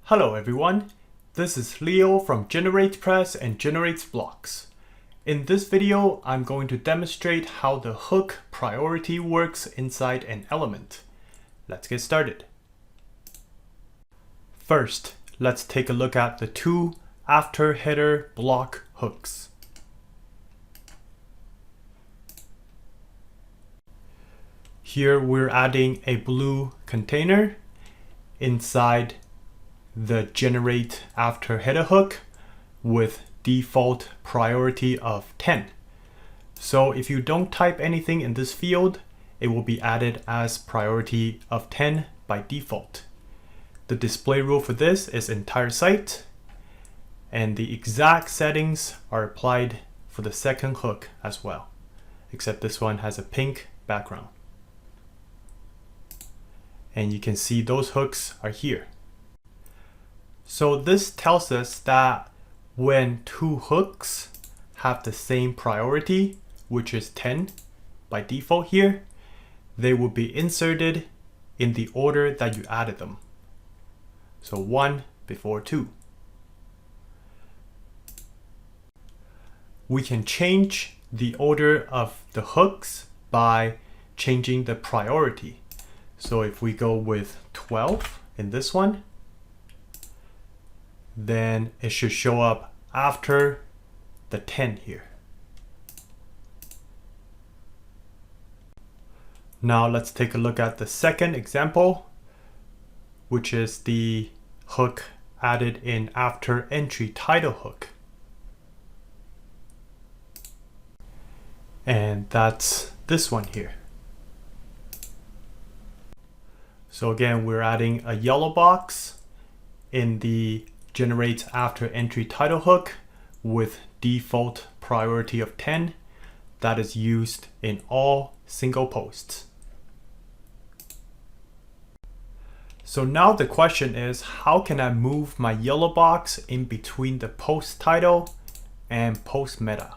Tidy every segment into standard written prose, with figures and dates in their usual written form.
Hello everyone, this is Leo from GeneratePress and Generates Blocks. In this video, I'm going to demonstrate how the hook priority works inside an element. Let's get started. First, let's take a look at the two after header block hooks. Here we're adding a blue container inside the generate after header hook with default priority of 10. So if you don't type anything in this field, it will be added as priority of 10 by default. The display rule for this is entire site, and the exact settings are applied for the second hook as well, except this one has a pink background. And you can see those hooks are here. So this tells us that when two hooks have the same priority, which is 10 by default here, they will be inserted in the order that you added them. So 1 before 2. We can change the order of the hooks by changing the priority. So if we go with 12 in this one, then it should show up after the 10 here. Now let's take a look at the second example, which is the hook added in after entry title hook. And that's this one here. So again, we're adding a yellow box in the generate after entry title hook with default priority of 10 that is used in all single posts. So now the question is, how can I move my yellow box in between the post title and post meta?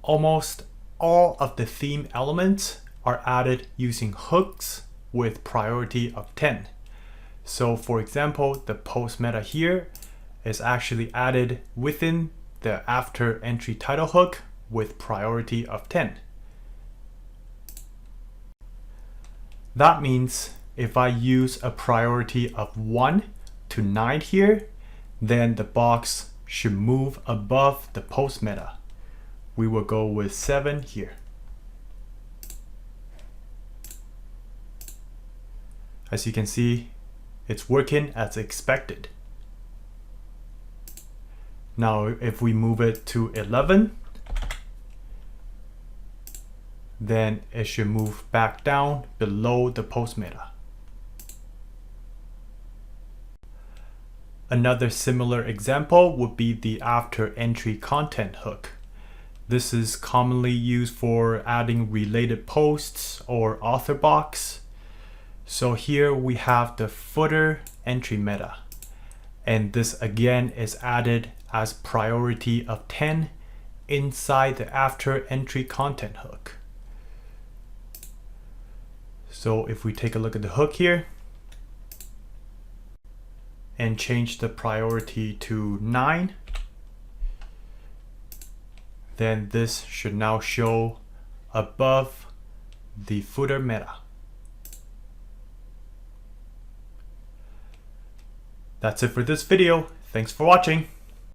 Almost all of the theme elements are added using hooks with priority of 10. So for example, the post meta here is actually added within the after entry title hook with priority of 10. That means if I use a priority of 1 to 9 here, then the box should move above the post meta. We will go with 7 here. As you can see, it's working as expected. Now, if we move it to 11, then it should move back down below the post meta. Another similar example would be the after entry content hook. This is commonly used for adding related posts or author box. So here we have the footer entry meta, and this again is added as priority of 10 inside the after entry content hook. So if we take a look at the hook here and change the priority to 9, then this should now show above the footer meta. That's it for this video. Thanks for watching.